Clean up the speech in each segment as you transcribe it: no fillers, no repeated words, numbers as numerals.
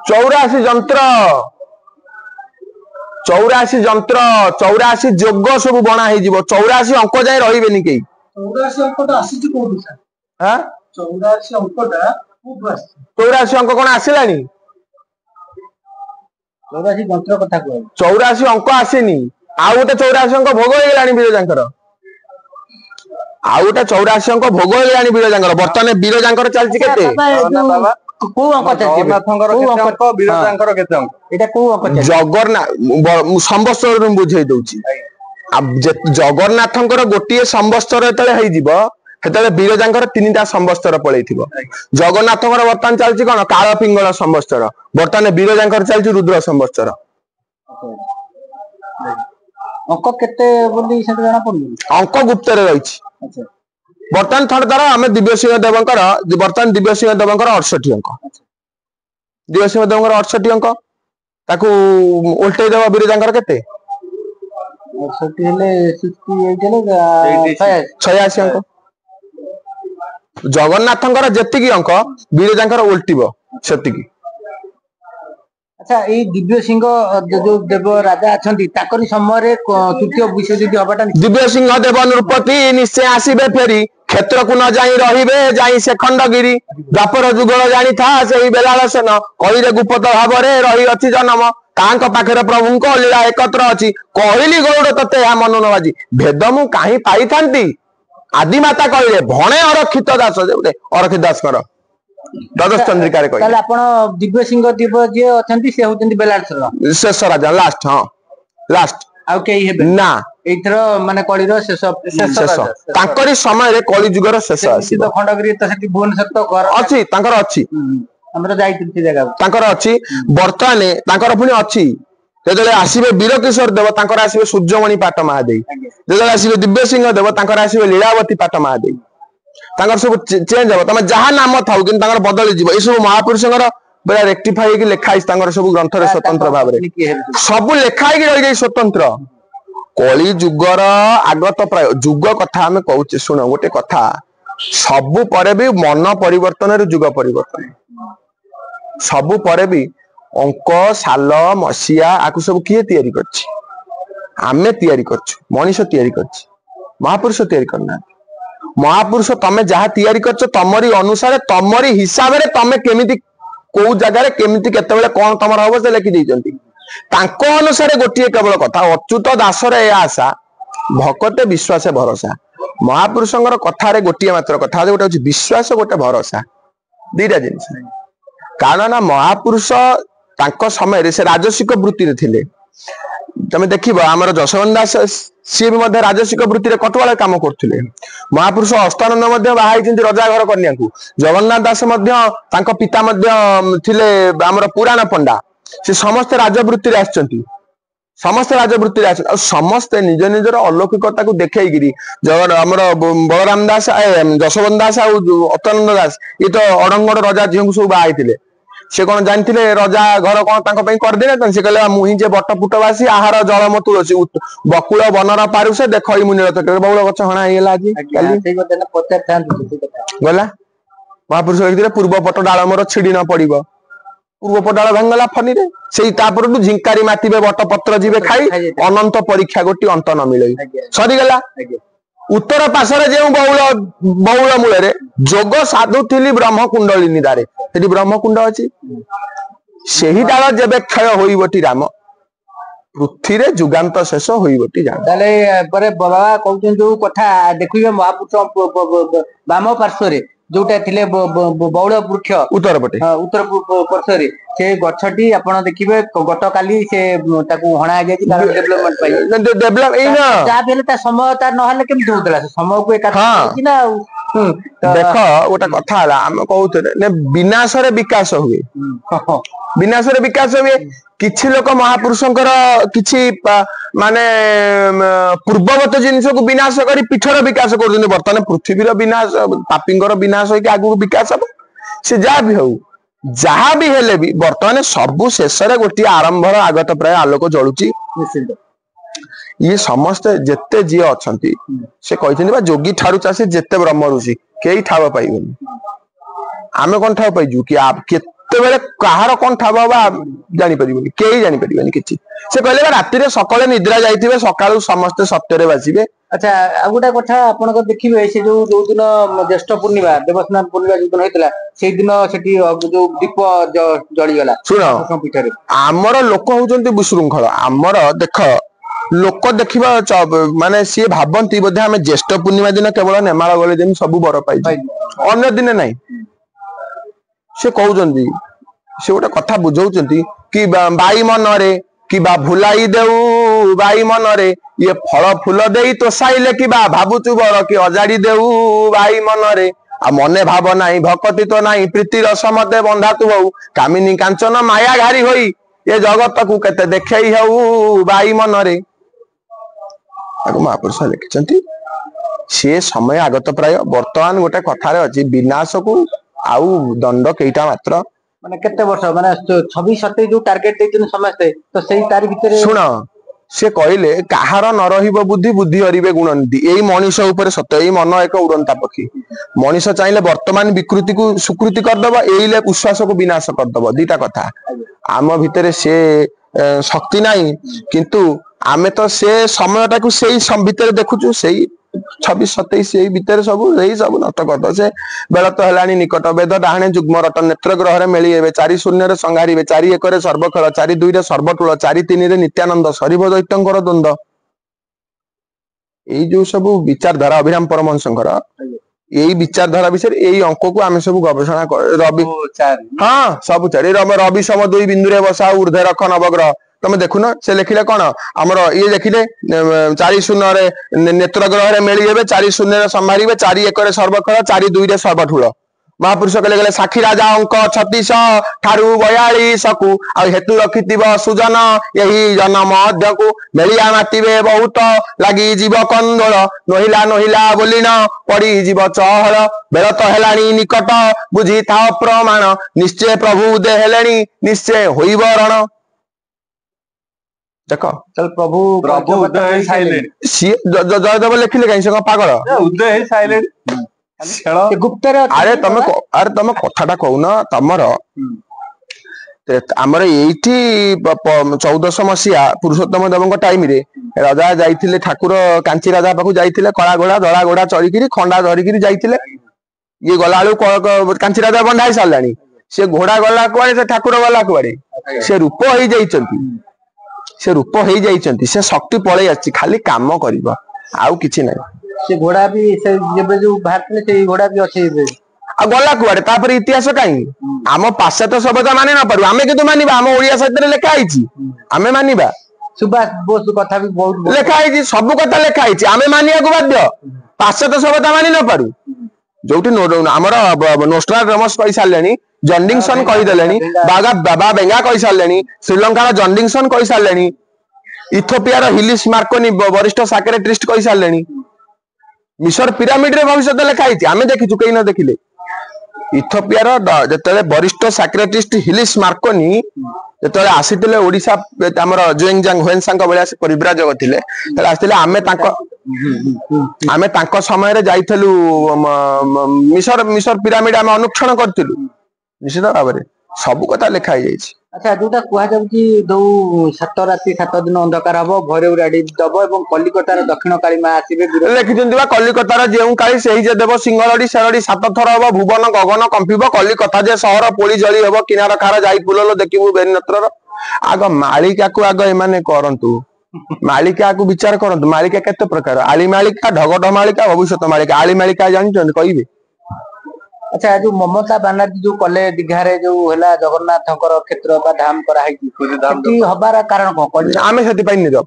चौराशी जंत्र 84 जोग सब बना हो 84 अंक जाए रही कई 84 अंक कौन आसला 84 अंक आसनी आउ गोटे 84 अंक भोग हो बीरजांकर आउ गोटे 84 अंक भोग हो बीरजांकर बर्तमान बीरजांकर चलती केते जगन्नाथ संवत्सर बुझे दूची जगन्नाथ गोटे संवत्सर जो बीरजांकर 3टा संवत्सर पलैथ जगन्नाथ बर्तमान चलती कौन काल पिंगल संवत्सर बर्तमान बीरजांकर चलती रुद्र संवत्सर अंक केते अंक गुप्त रही बर्तमान थोड़ा तार आम दिव्य सिंह देवंकर बर्तमान दिव्य सिंह देवंकर 68 अंक दिव्य सिंह देवंकर 68 अंक ताकू उल्टे देव बीरजांकर केते 86 अंक जगन्नाथंकर जेतिकी अंक बीरजांकर उल्टीबो सेतिकी। अच्छा ये दिव्य सिंह जो देव राजा अछंती ताकरी समय तृतीय विश्वयुद्ध हबाटा दिव्य सिंह देव नृपति निश्चय आसीबे फेरी क्षेत्र को न जाई रहिबे जाई से खंडगिरी द्वापर जुगल जानी था से बेलाल सेन कहिरे गुप्त भाव रे रही अछि जन्म तांक पाखरे प्रभुंक लीला एकत्र अछि कहली गौड़ तते या मन न बाजी भेद मु काहे पाई थांती आदि माता कहिरे भणे अरक्षित दास अरक्षित दास कर द्वादश चंद्रिका रे ताले आपण दिव्य सिंह देव जे अछंती से होतंती बेलाल शेष राजा लास्ट हां लास्ट आउ केही हेबे ना एथरो माने कलिरो शेष तांकरी समय रे कली जुगर शेष आसी तो खंडगिरी त सेठी भुवनेश्वर तो घर अछि तांकर अछि हमरा जाइति जगह तांकर अछि वर्तमान तांकर पुनी अछि जेतले आसीबे वीरकिशोर देव तांकर आसीबे सूर्यमणि पाट महादेव जेतले आसीबे दिव्य सिंह देव तांकर आसीबे लीलावती पाट महादेव तांकर सब चेंज हो तमे जहा नाम थाउ किन तांकर बदली जीव ए सब महापुरुषंकर बड़ा रेक्टिफाई की लेखा इस तांकर सब ग्रंथ रे स्वतंत्र भाव रे सब लेखाई की रही जाई स्वतंत्र कली जुगर आगत प्राय जुग कथा हमें कहूचे सुन गोटे कथा सबु परे भी मन परिवर्तन रे जुग परिवर्तन सबु परे भी अंक साल मसिया आकु सब किए तयारी करछि आमे तयारी करछु मनीष तयारी करछि महापुरुष तयारी करना महापुरुष तमे जहा तयारी करछ तमरी अनुसार तमरी हिसाब रे तमे केमिति को जगह रे केमिति केतेबेले कोन तमर होबो से लिखि दैचंती तांको अनुसार गोटिए केवल कथा अच्युत दासर ए आशा भक्ते विश्वास भरोसा महापुरुषंकर कथा रे गोटिए मात्र कथा गोटे होची विश्वास गोटे भरोसा दीटा जिनिस कारण ना महापुरुष तांको समय रे से राजसिक वृत्ति रे थिले तमे देखिबो हमर जशवंत दास सी भी मध्य राजसिक वृत्ति रे कटवाळे काम करथिले महापुरुष अष्टानंद मध्य बाहाइचंती राजा घर कन्या को जगन्नाथ दास मध्य तांको पिता मध्य थिले हमर पुराण पंडा से समस्त राजवृत्ति रे आछंती समस्त राजवृत्ति रे आछन समस्त निज निजर अलौकिकता को देखैगिरी जगन हमर बलराम दास जशवंत दास आ अष्टानंद दास ये तो अडंगड़ राजा जिंकु सब बाहाइथिले से कौन जानते रजा घर कौन कर दे से कहले मुही जे बट पुटवासी आहार जल म तुलसी बकुल बनर पारुष देख मुनिरथ बहुल गछ हणा हेला आज गला महापुरुष कहते पूर्व पट डाल मोर छिड़ी न पड़िबो पूर्व पट डाल भांगला फनी रे सेई तापर झिंकारी मातिबे बट पत्र जीवे खाई अनंत परीक्षा गोटी अंत न मिलई सरी गला उत्तर पार्श्व जो बहुल मूल जोग साधु थी ब्रह्म कुंडलिनी दारे सेठी ब्रह्म कुंड अच्छी से ही डाल जेबे क्षय होइबटी राम पृथ्वी रे जुगांत शेष होइबटी जान ताले परे बाबा कहउछन जो कथा देखिबे महापुरुष वाम पार्श्व रे जोटा थिले बहुल वृक्ष उत्तर पटे उत्तर पार्श्व रे से गछटी आपण देखिबे गत काली से ताकू हणा जायछि कारण डेवलपमेंट पाई डेवलप एई ना जा बेले ता समय ता न हले केम होतला समय को एका कि ना देख गोटा कथा हला हम कहउते ने विनाश रे विकास हुए विनाश रे विकास हुए किछि लोक महापुरुषंकर किछि माने पूर्ववत जिनिस को विनाश करी पीठर विकास करजने वर्तमान पृथ्वी रो विनाश पापिंगर विनाश होई के आगु विकास हो से जा भी हो जहा भी हेले भी वर्तमान सबु शेष रे गोटी आरंभर आगत प्राय आलोक जळुची निश्चित ये समस्त जेते जी अछंती से कहिथनि बा जोगी ठारू चासी जेते ब्रह्म ऋषि केई ठाव पाइबनी आमे कौन ठाव पाइजु कि केतेबेले कहार कौन ठाव बा जानी परिबनी केही जानी परिबनी किछि से कहले राति रे सकाळे निद्रा जाइथिबे सकाळू समस्त सत्यरे बासिबे। अच्छा आ गोटा कथा आपन देखिबे से जो जो दिन ज्येष्ठ पूर्णिमा देवस्नान पूर्णिमा जो दिन होइतला से दिन सेठी जो दीप जळी गला सुनो पीठरे आमर लोक होउचंती विशृंखल आमर देख लोक देखिबा माने सी भाबंती बोधे आमे ज्येष्ठ पूर्णिमा दिन केवल नेमाळ गले जेम सब बर पाइजु अन्य दिन नाही से कहउचंती से गोटे कथा बुझौचंती कि बाई मनरे कि बा भुलाई देऊ बाई मनरे ये फल फूल देई तो साइले कि बा भाबुचु बर कि अजाड़ी देऊ बाई मनरे आ मने भाव नाही भक्ति तो नाही प्रीति रस मते बंधा तु बहु कामिनी कांचन माया घारी होई ये जगत को केते देखई हऊ बाई मनरे आगो महापुरुष लिखिचंती से समय आगत प्राय वर्तमान गोटे कथारे अछि विनाश को आउ दंड केइटा मात्र माने केते वर्ष माने 26 27 जो टार्गेट देइतन समस्ते तो सेही तारि भितरे सुन से कहले काहार न रहिबो बुद्धि बुद्धि हरिबे गुणनिधि एई मनीष ऊपर सत्य एई मन एक उड़ंता पक्षी मनीष चाहिले वर्तमान विकृति को सुकृति करदबो एइले विश्वास को विनाश करदबो दीटा कथा आम भितरे से शक्ति नाही किंतु आमे तो से समयटा को सेई भितरे देखुचु सेई 26 27 सेई भितरे सब एई सब नष्ट करदो से बेला तो हेलानी निकट वेद डाहणे जुग्म रट नेत्र ग्रह रे मेली हेबे 4 शून्य रे संगारिबे 4 1 रे सर्वखेल 4 2 रे सर्वटूल 4 3 रे नित्यानंद सरिभ दैत्यंकर द्वंद एई जो सब विचारधारा अभिराम परमहंसंकर एई विचारधारा विषय एई अंक को आमे सब गवेषणा रवि हां सब 4 रवि सम 2 बिंदु रे बसा ऊर्ध्व रख नवग्रह तमे देखु न से लिखिले कोन हमर ये देखिले 4 शून्य रे नेत्र ग्रह रे मेली हेबे 4 शून्य रे संभारिबे 4 1 रे सर्वखेल 4 2 रे सर्वठूल महापुरुष कहले गेले साखी राजा अंक 36 ठारू 42 को आ हेतु रखितिब सुजन यही जन्म मध्य को मेलिया मातिबे बहुत लागि जीव कंदोल नहिला नहिला बोलिन पड़ी जीव चहल बेल तो हेलानी निकट बुझी था प्रमाण निश्चय प्रभु दे हेलेनी निश्चय होइब रण देखो चल प्रभु उदय साइलेंट सी जयदेव लिखिले कहीं से पागल उदय साइलेंट गुप्तर अरे तमे कथाटा कहून तमर आमर एठी 1400 मसीहा पुरुषोत्तम देवଙ୍କ टाइम रे राजा जाइथिले ठाकुर कांची राजा पाखु जाइथिले कळा घोड़ा धड़ा घोड़ा चढ़िकिरी खंडा धरिकिरी जाइथिले ये गलाळू कांची राजा बंधाई सारलानी से घोड़ा गला कुआडे से ठाकुर गला कुआडे से रूप होई जाइचंती से रूप होई जाइचंती से शक्ति पळै आछि खाली काम करिबो आउ किछि नै से घोड़ा भी से जेबे जो भारतले से घोड़ा भी अछि आ गला कुआडे तापर इतिहास काई आम पाश्चात्य सभ्यता माने ना पारु आमे कितु मानिबा आम ओडिया साहित्य लेखा आइछि आमे मानिबा सुभाष बोस कथा भी बहुत लेखा आइछि सब कथा लेखा आइछि आमे मानिया को बाध्य पाश्चात्य सभ्यता मानि ना पारु जोटी हमर नोस्ट्राडामस कहि सारलेनी जॉन्डिंगसन कहि देलेनी बाबा बेंगा कहि सारलेनी श्रीलंका रो जॉन्डिंगसन कहि सारलेनी इथियोपिया रो हिलिस मार्कोनी वरिष्ठ साइकियाट्रिस्ट कहि सारलेनी मिसर पिरामिड रे भविष्य लेखा आइछि आमे देखिछु केहि न देखिले इथियोपिया रो जतले वरिष्ठ साइकियाट्रिस्ट हिलिस मार्कोनी जतले आसीतिले ओडिसा हमर जोएंगजांग होएनसांग बलिया से परिब्राजक थिले तले आसीतिले आमे तांको समय रे जाइथलु मिसर पिरामिड आमे अनुक्षण करथिलु निश्चित भाबरे सब कथा लेखा जाइछि। अच्छा जोटा कुहा जाउची दो 7 राति 7 दिन अंधकार हबो भरे उराडी दबो एवं कलिकतार दक्षिण काली मा आसीबे लेखिचंदी बा कलिकतार जेउ काली सेही जे देव सिंगलडी सेरडी 7 थर हबो भुवन गगन कंपिबो कलिकता जे शहर पोली जळी हबो किनारा खारा जाई पुललो देखिबो बेनत्रर आग मालिका को आग एमाने करंतु मालिका को विचार करंतु मालिका केते प्रकार आली मालिका ढगढ मालिका भविष्यत मालिका आली मालिका जानिचंदी कहबे। अच्छा जो ममता बनर्जी जो कले दिघारे जो हला जगन्नाथकर क्षेत्र बा धाम करा है कि हबार कारण कोन आमे सेति पई निरो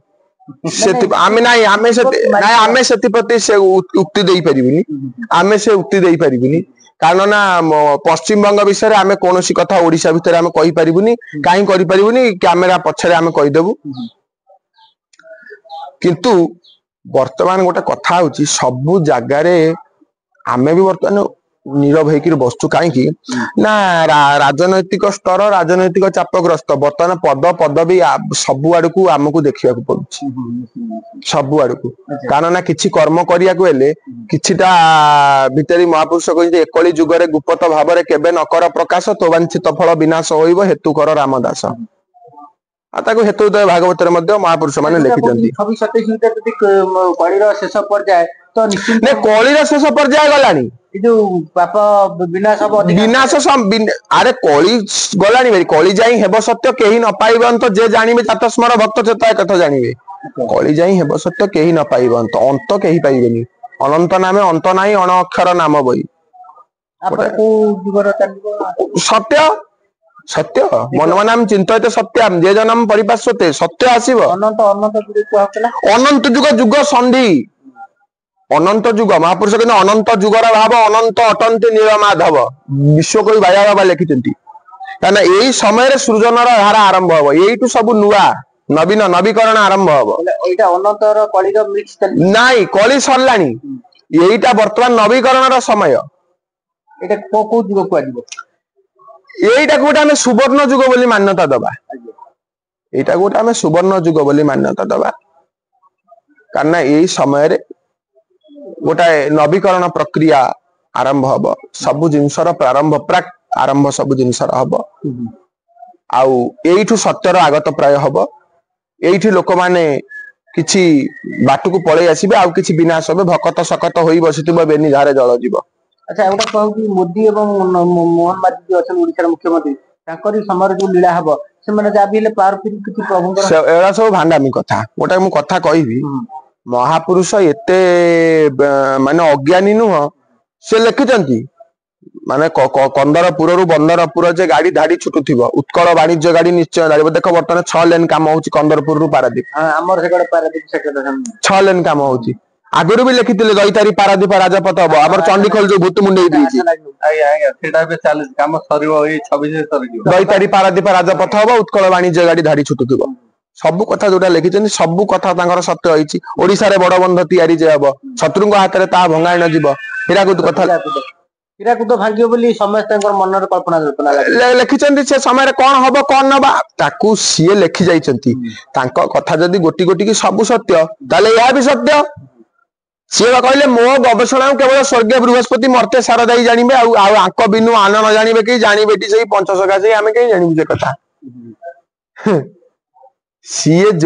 सेति आमे नाही आमे सेति प्रति से उक्ति देई परिबिनी आमे से उक्ति देई परिबिनी कारण ना पश्चिम बंग विषय रे आमे कोनोसी कथा ओडिसा भितर आमे कहि परिबुनी काई करि परिबुनी कैमरा पछरे आमे कहि देबु किंतु वर्तमान गोटे कथा होची सब जगह रे आमे भी वर्तमान नीरव होकर बसु कहीं ना राजनैतिक स्तर राजनैतिक चापग्रस्त बर्तमान पद पदवी सबु आड़ को आमको देखा पड़ुछि सबु आड़ को कारण ना किछि कर्म करिया को हेले किछिटा भितरी महापुरुष कहते एकली जुगरे गुप्त भाव केबे नकर प्रकाश तो वांछित फल विनाश होइबो हेतु कर रामदास ताको हेतु भागवत महापुरुष माने लिखिछन्ति कलिर शेष पर्याय तो निश्चित ने कलिर शेष पर्याय गलानी पाप विनाश विनाश अरे कली गलानी भाई कली जाई हेब सत्य केही न पाइबन तो जे जानिबे चातस्मर भक्त चेता कथा जानिबे कली जाई हेब सत्य केही न पाइबन तो अंत केही पाइबेनी अनंत नामे अंत नाही अण अक्षर नाम बई सत्य सत्य मनमनाम चिंतित सत्यम जे जनम परिपाश्वते सत्य आसीबो अनंत जुग जुग संधि अनंत जुग महापुरुष कहते अनंत जुगर भाव अनंत अटंती नीलमाधव विश्व कवि बाया बाबा लिखिछन्ति कारण एई समय सृजनर धारा आरंभ हबो एइटु सब नुआ नवीन नवीकरण आरंभ हबो एटा अनंतर कलिर मिक्स नाई कली सरलानी एइटा वर्तमान नवीकरणर समय एटा को जुग को आजिबो एइटा गोटे आमे सुवर्ण जुग बोली मान्यता दबा एइटा गोटे आमे सुवर्ण जुग बोली मान्यता दबा कारण एई समय गोटे नवीकरण प्रक्रिया आरंभ हब सबु जिनसर प्रारंभ प्राक आरंभ सबु जिनसर हब आउ एइठु सत्यर आगत प्राय हब एइठी लोक माने किछि बाटुकु पळै आसीबे आउ किछि विनाश होबे भकत सकत होई बसितबे बेनी धारे जळ जीव अच्छा एटा कहू कि मोदी एवं मोहन माझी जो अछन ओडिसा मुख्यमंत्री ताकरी समय जो लीला हब से माने जा बिले पावरफुल किछि प्रभुंकर एड़ा सब भांडामी कथा गोटा मु कथा कहिबी महापुरुष एते माने अज्ञानी नुह से लिखिचंती माने कंदरपुर रु बंदरपुर जे गाड़ी धाड़ी छुटुथिबो उत्कल वाणिज्य गाड़ी निश्चय धाड़ी देखो बर्तमान 6 लेन काम होउची कंदरपुर रु पारादीप हमर सेकड़ पारादीप सेकड़ 6 लेन काम होउची आगुरु भी लिखिथिले दैतारी पारादीप राजपथ हबो हमर चंडीखोल जो भूत मुंडे दैछि आया आया सेटा बे चालू काम सरिबो ए 26 से सरिबो दैतारी पारादीप राजपथ हबो उत्कल वाणिज्य गाड़ी धाड़ी छुटुथिबो सबु कथा जोटा लिखिछन सबु कथा तांकर सत्य होईची ओडिसा रे बड़ बंध तयारी जे हबो शत्रुंग हाथ रे ता भंगाई न जीव हिराकुद कथा हिराकुद भाग्य बोली समस्त तांकर मन रे कल्पना कल्पना लिखिछन से समय रे कोन हबो कोन नबा ताकू सिए लिखि जाइछंती तांको कथा जदी गोटी गोटी की सबु सत्य ताले या भी सत्य सिए कहले मो गवेषणा केवल स्वर्गीय बृहस्पति मर्ते सारदाई जानिबे आ आंक बिनु आन न जानिबे कि जानिबेटी सेही पंचसखा सेही आमे के जानिबे जे कथा सीए जो